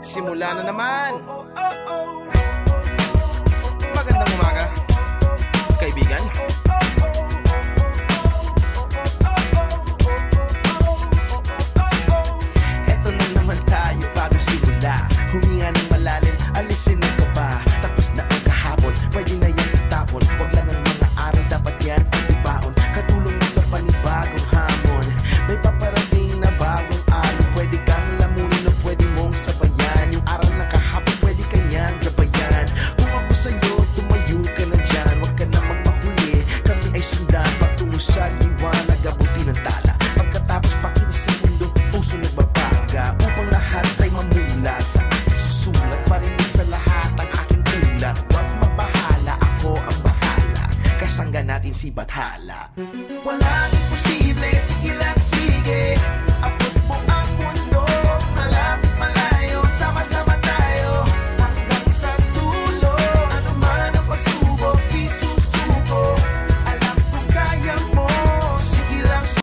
Simula na naman. Magandang umaga, kaibigan. Eto na naman tayo bago simula. Huminga ng malalim, alisin ang kaba. Tapos na ang kahapon, pwede na yan itapon. Huwag lang ang mga araw, dapat yan ang ibaon. Katulong mo sa panibagong hamon. May paparating na bagong araw. Pwede kang lamunin o pwede mong sabayan. Yung araw na kahapon, pwede kanyang gabayan. Kung ako sa'yo, tumayo ka na dyan. Huwag ka namang mahuli, kami ay sundan patungo sa liwanag, abuti ng tala. Pagkatapos pakita sa mundo, puso nagbabaga. Upang lahat ay mamulat sa aking susulat. Marinig sa lahat ang aking ulat. Huwag mabahala, ako ang bahala. Kasangga natin si Bathala. Walang imposible, sige lang, sige.